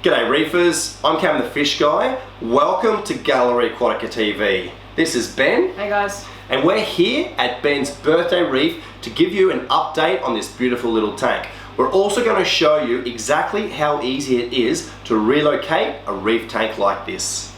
G'day reefers, I'm Cam the Fish Guy. Welcome to Gallery Aquatica TV. This is Ben. Hey guys. And we're here at Ben's birthday reef to give you an update on this beautiful little tank. We're also going to show you exactly how easy it is to relocate a reef tank like this.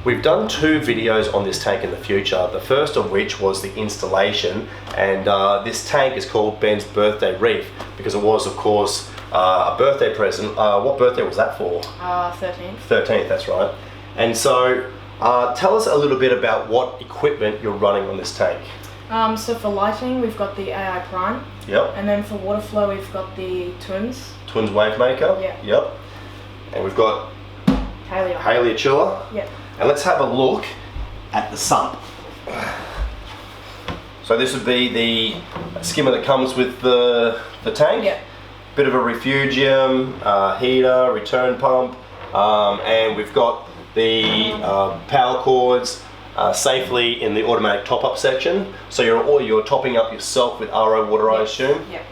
We've done two videos on this tank in the future, the first of which was the installation, and this tank is called Ben's Birthday Reef because it was, of course, a birthday present. What birthday was that for? 13th. 13th, that's right. And so, tell us a little bit about what equipment you're running on this tank. So for lighting, we've got the AI Prime. Yep. And then for water flow, we've got the Twins. Twins Wave Maker. Yeah. Yep. And we've got Haley Chiller. Yeah. And let's have a look at the sump. So this would be the skimmer that comes with the tank. Yeah. Bit of a refugium, heater, return pump, and we've got the power cords safely in the automatic top-up section. So you're topping up yourself with RO water, I assume. Yeah.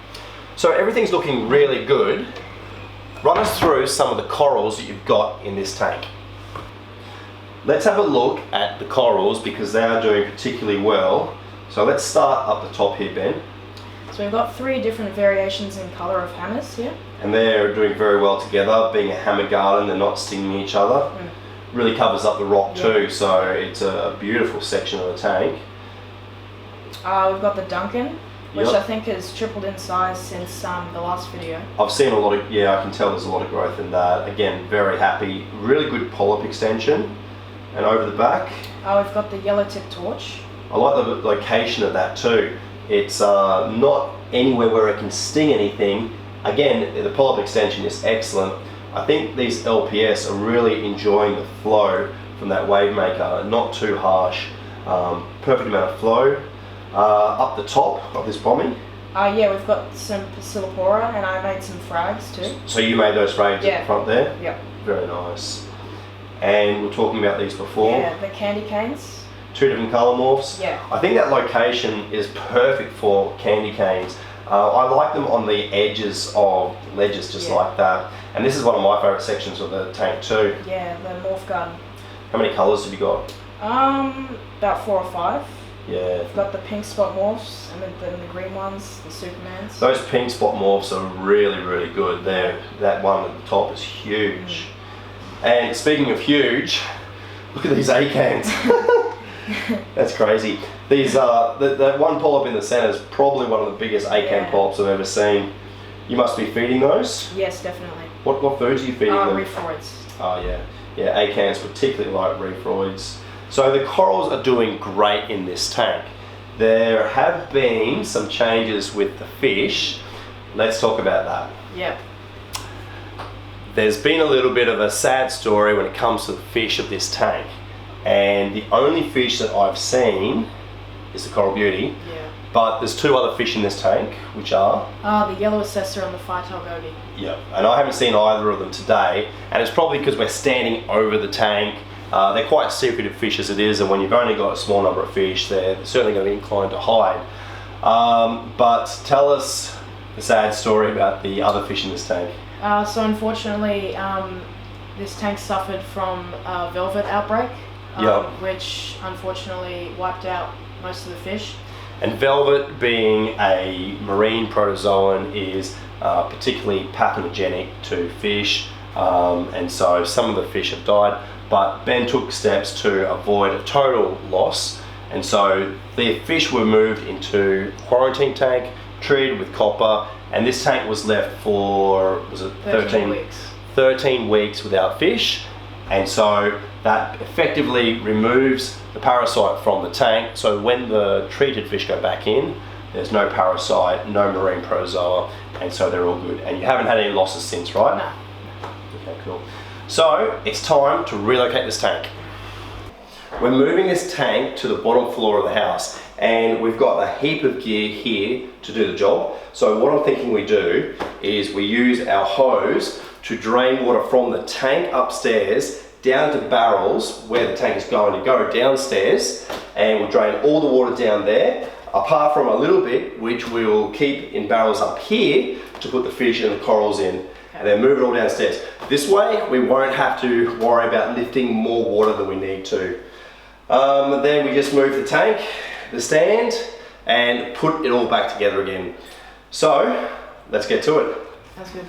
So everything's looking really good. Run us through some of the corals that you've got in this tank. Let's have a look at the corals because they are doing particularly well. So let's start up the top here, Ben. So we've got 3 different variations in colour of hammers here. And they're doing very well together, being a hammer garden, they're not stinging each other. Really covers up the rock too, so it's a beautiful section of the tank. We've got the Duncan, which I think has tripled in size since the last video. I've seen a lot of, I can tell there's a lot of growth in that. Again, very happy, really good polyp extension. And over the back, we've got the yellow tip torch. I like the location of that too. It's not anywhere where it can sting anything. Again, the polyp extension is excellent. I think these LPS are really enjoying the flow from that wave maker, not too harsh. Perfect amount of flow. Up the top of this bommy. Yeah, we've got some Pasillipora and I made some frags too. So you made those frags at the front there? Yep. Very nice. And we were talking about these before. Yeah, the candy canes. 2 different colour morphs. Yeah. I think that location is perfect for candy canes. I like them on the edges of ledges just like that. And this is one of my favourite sections of the tank too. Yeah, the morph garden. How many colours have you got? About 4 or 5. Yeah. We've got the pink spot morphs and then the green ones, the Supermans. Those pink spot morphs are really, really good. That one at the top is huge. And speaking of huge, look at these acans. That's crazy. These that one polyp in the centre is probably one of the biggest acan polyps I've ever seen. You must be feeding those? Yes, definitely. What foods are you feeding them? Reefroids. Oh yeah. Yeah, acans particularly like reefroids. So the corals are doing great in this tank. There have been some changes with the fish. Let's talk about that. Yep. There's been a little bit of a sad story when it comes to the fish of this tank. And the only fish that I've seen is the coral beauty. Yeah. But there's 2 other fish in this tank, which are? The yellow assessor and the fire-tail goby. Yeah, and I haven't seen either of them today. And it's probably because we're standing over the tank. They're quite secretive fish as it is, and when you've only got a small number of fish, they're certainly going to be inclined to hide. But tell us the sad story about the other fish in this tank. So unfortunately, this tank suffered from a velvet outbreak, which unfortunately wiped out most of the fish. And velvet, being a marine protozoan, is particularly pathogenic to fish, and so some of the fish have died. But Ben took steps to avoid a total loss, and so the fish were moved into a quarantine tank, treated with copper, and this tank was left for, was it 13 weeks. 13 weeks without fish. And so that effectively removes the parasite from the tank, so when the treated fish go back in, there's no parasite, no marine protozoa, and so they're all good. And you haven't had any losses since, right? No. Okay, cool. So it's time to relocate this tank. We're moving this tank to the bottom floor of the house, and we've got a heap of gear here to do the job. So what I'm thinking we do is we use our hose to drain water from the tank upstairs down to barrels where the tank is going to go downstairs, and we'll drain all the water down there, apart from a little bit which we will keep in barrels up here to put the fish and the corals in, and then move it all downstairs. This way we won't have to worry about lifting more water than we need to. Then we just move the tank, the stand, and put it all back together again. So let's get to it. That's good.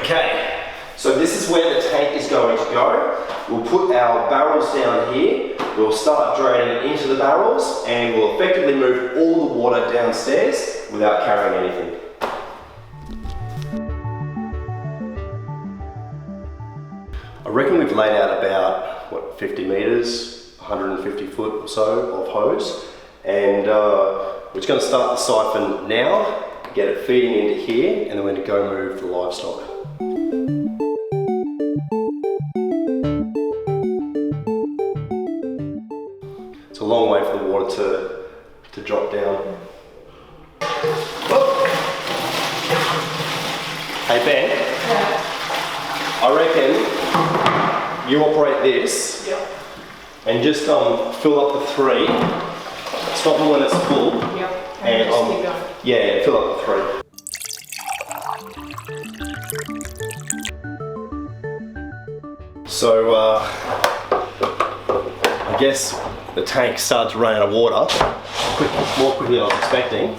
Okay, so this is where the tank is going to go. We'll put our barrels down here, we'll start draining into the barrels, and we'll effectively move all the water downstairs without carrying anything. I reckon we've laid out about, what, 50 metres, 150 foot or so of hose, and we're just going to start the siphon now, get it feeding into here, and then we're going to go move the livestock. It's a long way for the water to drop down. Oh. Hey Ben, Yeah. I reckon you operate this, Yep. and just fill up the 3, stop it when it's full, Yep. and just keep going. yeah, fill up the 3. So I guess the tank started to run out of water more quickly than I was expecting.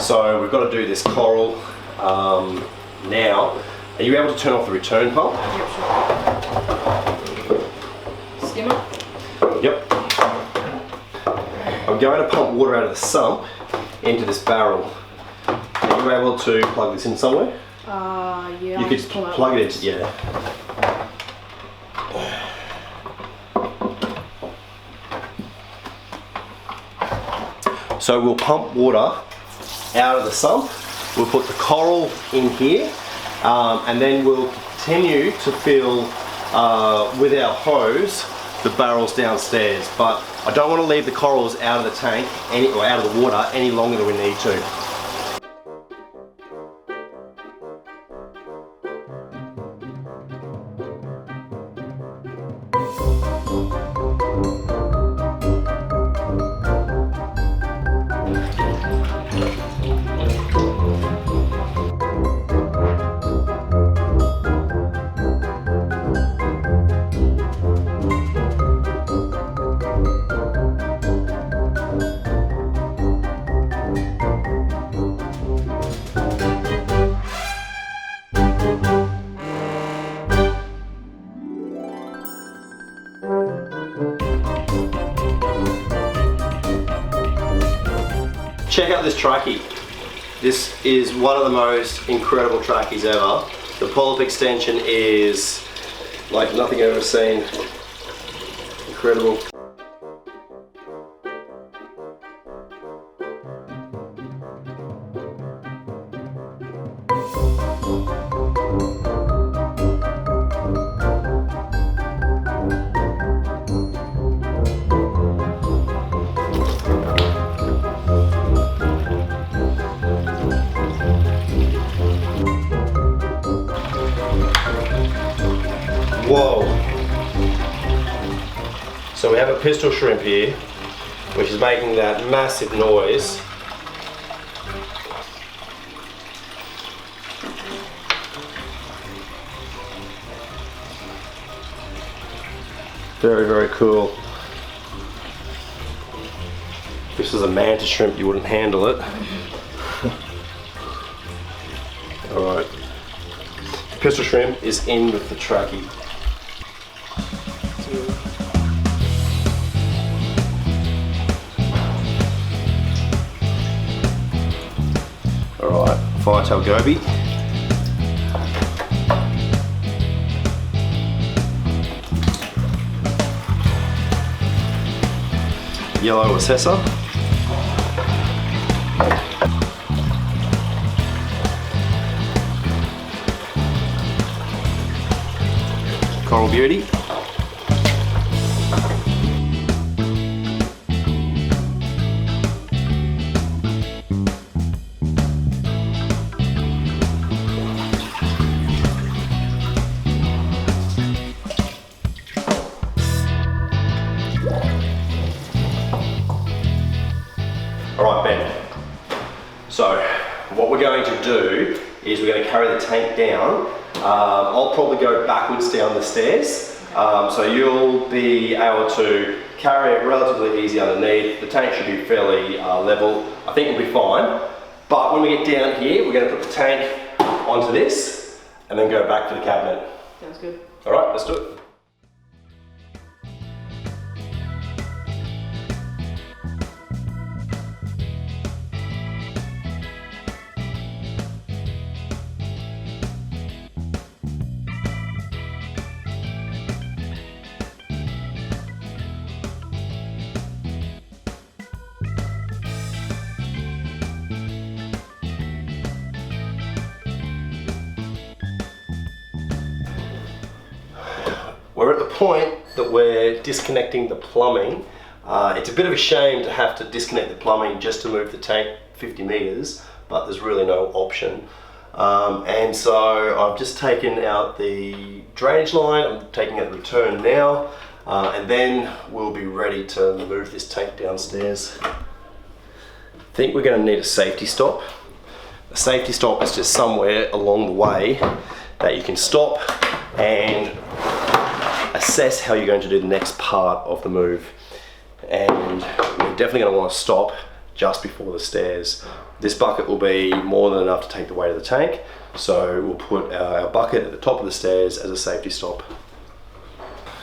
So we've got to do this coral now. Are you able to turn off the return pump? Yep, sure. Skimmer? Yep. I'm going to pump water out of the sump into this barrel. Are you able to plug this in somewhere? Yeah. You I'll could just pull that plug one. it into, yeah. So we'll pump water out of the sump, we'll put the coral in here, and then we'll continue to fill with our hose the barrels downstairs. But I don't want to leave the corals out of the tank or out of the water any longer than we need to. Check out this trachea. This is one of the most incredible tracheas ever. The polyp extension is like nothing I've ever seen. Incredible. Whoa. So we have a pistol shrimp here, which is making that massive noise. Very, very cool. If this was a mantis shrimp, you wouldn't handle it. pistol shrimp is in with the trachea. Alright, firetail goby. Yellow assessor. Coral beauty. Alright Ben, so what we're going to do is we're going to carry the tank down. I'll probably go backwards down the stairs, so you'll be able to carry it relatively easy underneath. The tank should be fairly level. I think we'll be fine, but when we get down here we're going to put the tank onto this and then go back to the cabinet. Sounds good. Alright, let's do it. We're at the point that we're disconnecting the plumbing. It's a bit of a shame to have to disconnect the plumbing just to move the tank 50 meters, but there's really no option. And so I've just taken out the drainage line, I'm taking out the return now, and then we'll be ready to move this tank downstairs. I think we're going to need a safety stop. A safety stop is just somewhere along the way that you can stop and assess how you're going to do the next part of the move. And we're definitely going to want to stop just before the stairs. This bucket will be more than enough to take the weight of the tank, so we'll put our bucket at the top of the stairs as a safety stop.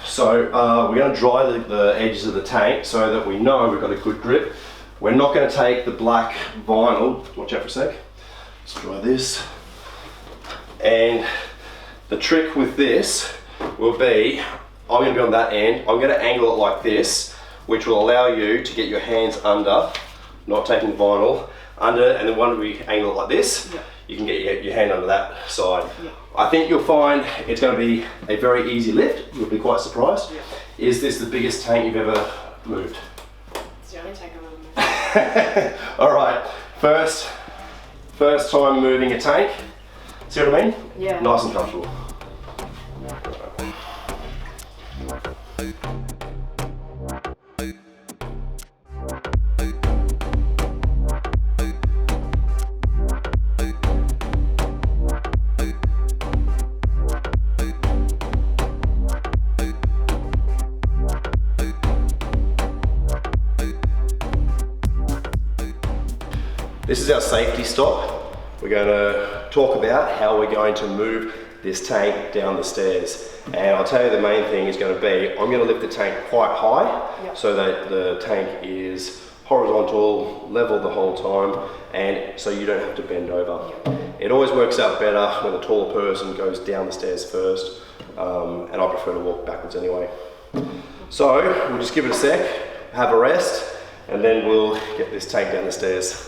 So we're going to dry the edges of the tank so that we know we've got a good grip. We're not going to take the black vinyl, watch out for a sec, let's dry this. And the trick with this will be, I'm going to be on that end, I'm going to angle it like this, which will allow you to get your hands under, not taking the vinyl, under, and then when we angle it like this, yeah, you can get your hand under that side. Yeah. I think you'll find it's going to be a very easy lift, you'll be quite surprised. Yeah. Is this the biggest tank you've ever moved? It's the only tank I've ever moved. Alright, first time moving a tank, see what I mean? Yeah. Nice and comfortable. This is our safety stop. We're going to talk about how we're going to move this tank down the stairs. And I'll tell you the main thing is going to be, I'm going to lift the tank quite high, yep, so that the tank is horizontal, level the whole time, and so you don't have to bend over. Yep. It always works out better when the taller person goes down the stairs first, and I prefer to walk backwards anyway. So we'll just give it a sec, have a rest, and then we'll get this tank down the stairs.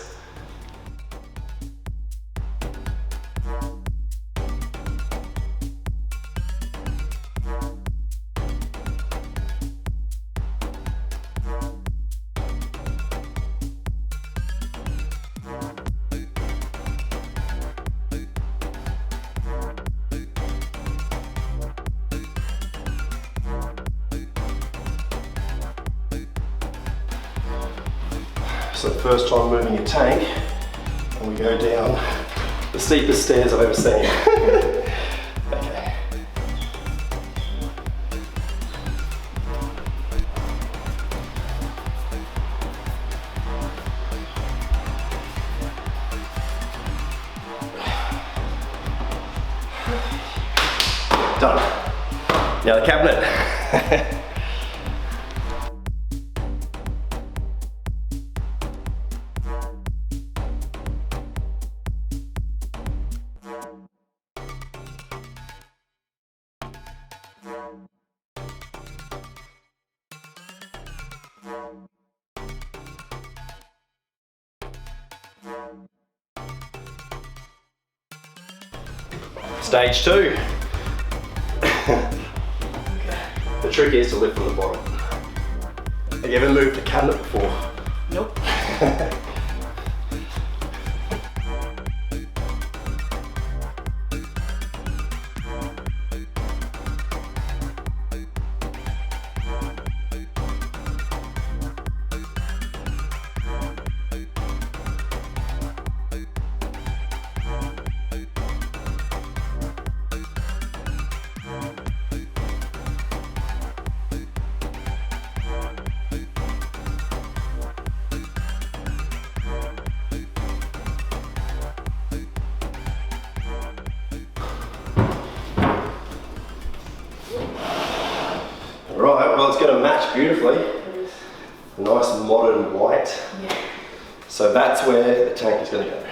So the first time moving a tank, and we go down the steepest stairs I've ever seen. Okay. Done. Now the cabinet. Stage 2. The trick is to lift from the bottom. Have you ever moved a cabinet before? Nope. Right, well it's going to match beautifully. Nice modern white. Yeah. So that's where the tank is going to go.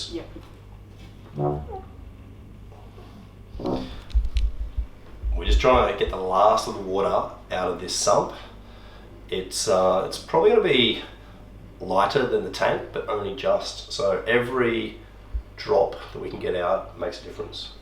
Yeah. We're just trying to get the last of the water out of this sump. It's probably going to be lighter than the tank, but only just. So every drop that we can get out makes a difference.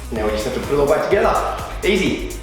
Now we just have to put it all back together. Easy.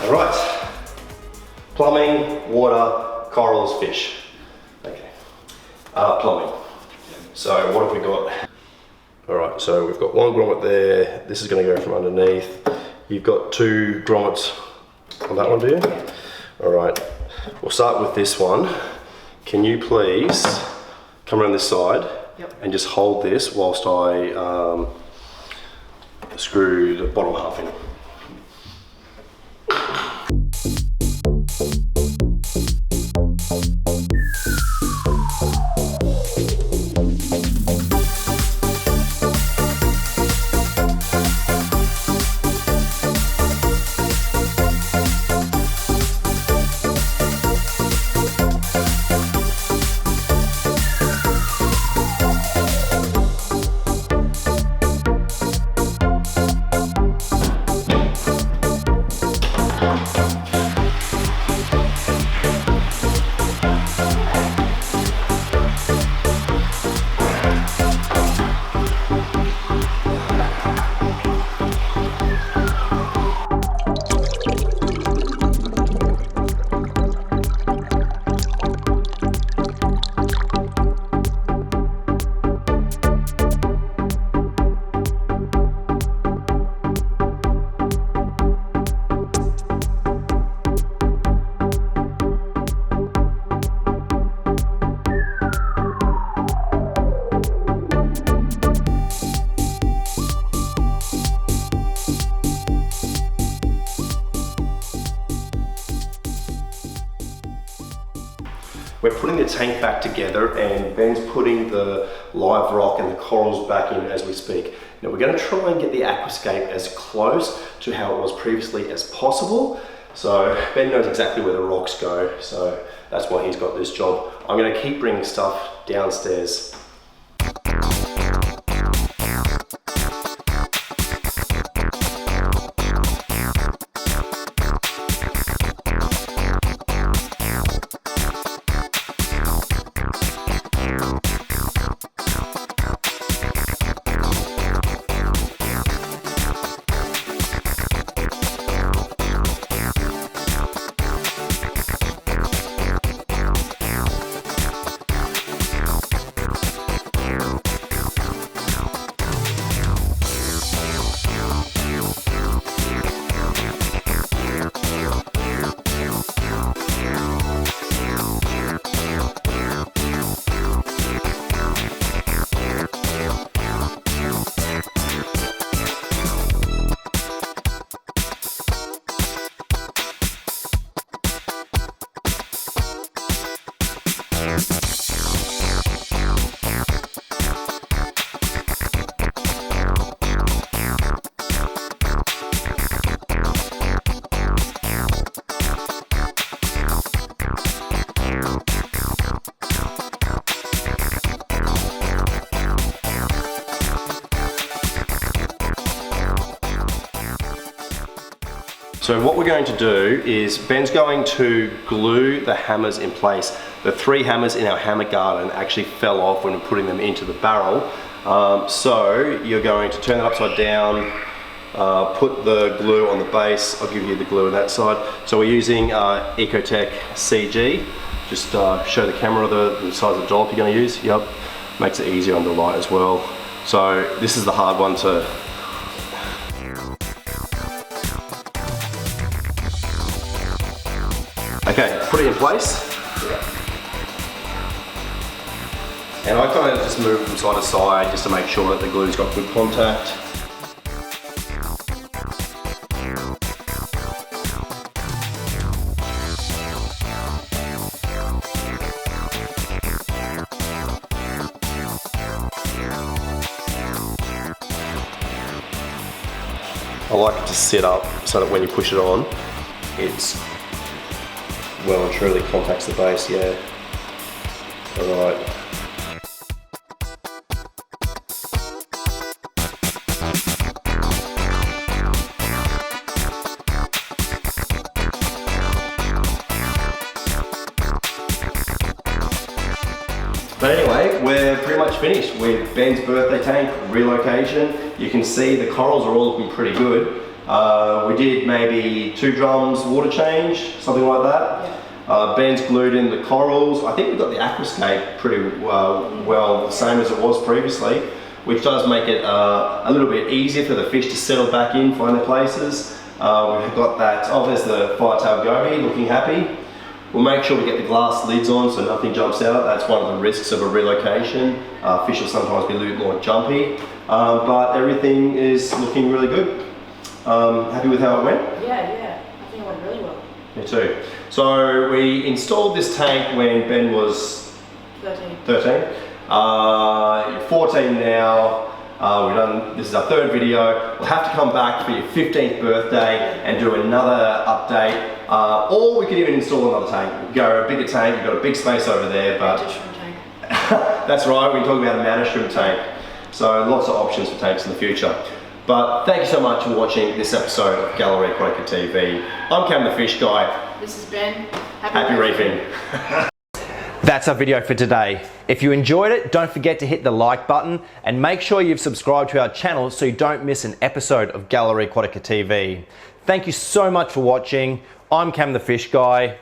All right, plumbing, water, corals, fish. Okay, plumbing. So what have we got? All right, so we've got one grommet there. This is going to go from underneath. You've got 2 grommets on that one, do you? Yeah. All right, we'll start with this one. Can you please come around this side and just hold this whilst I screw the bottom half in. we're putting the tank back together, and Ben's putting the live rock and the corals back in as we speak. Now we're going to try and get the aquascape as close to how it was previously as possible. So Ben knows exactly where the rocks go, so that's why he's got this job. I'm going to keep bringing stuff downstairs. So what we're going to do is Ben's going to glue the hammers in place. The 3 hammers in our hammer garden actually fell off when we're putting them into the barrel. So you're going to turn it upside down, put the glue on the base. I'll give you the glue on that side. So we're using Ecotech CG. Just show the camera the size of the dollop you're going to use. Yep, makes it easier under light as well. So this is the hard one to okay, put it in place. And I kind of just move from side to side just to make sure that the glue's got good contact. I like it to sit up so that when you push it on, it's well and truly contacts the base, yeah. Alright. But anyway, we're pretty much finished with Ben's birthday tank relocation. You can see the corals are all looking pretty good. We did maybe 2 drums water change, something like that. Yeah. Ben's glued in the corals. I think we've got the aquascape pretty well the same as it was previously, which does make it a little bit easier for the fish to settle back in, find their places. We've got that, oh, there's the firetail goby looking happy. We'll make sure we get the glass lids on so nothing jumps out. That's one of the risks of a relocation. Fish will sometimes be a little bit more jumpy, but everything is looking really good. Happy with how it went? Yeah, I think it went really well. Me too. So we installed this tank when Ben was 13. 14 now. We've done, this is our 3rd video. We'll have to come back for your 15th birthday and do another update. Or we could even install another tank. We could go a bigger tank, you've got a big space over there, but tank. that's right, we're talking about a management tank. So lots of options for tanks in the future. But thank you so much for watching this episode of Gallery Aquatica TV. I'm Cam the Fish Guy. This is Ben. Happy reefing. That's our video for today. If you enjoyed it, don't forget to hit the like button and make sure you've subscribed to our channel so you don't miss an episode of Gallery Aquatica TV. Thank you so much for watching. I'm Cam the Fish Guy.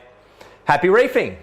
Happy reefing.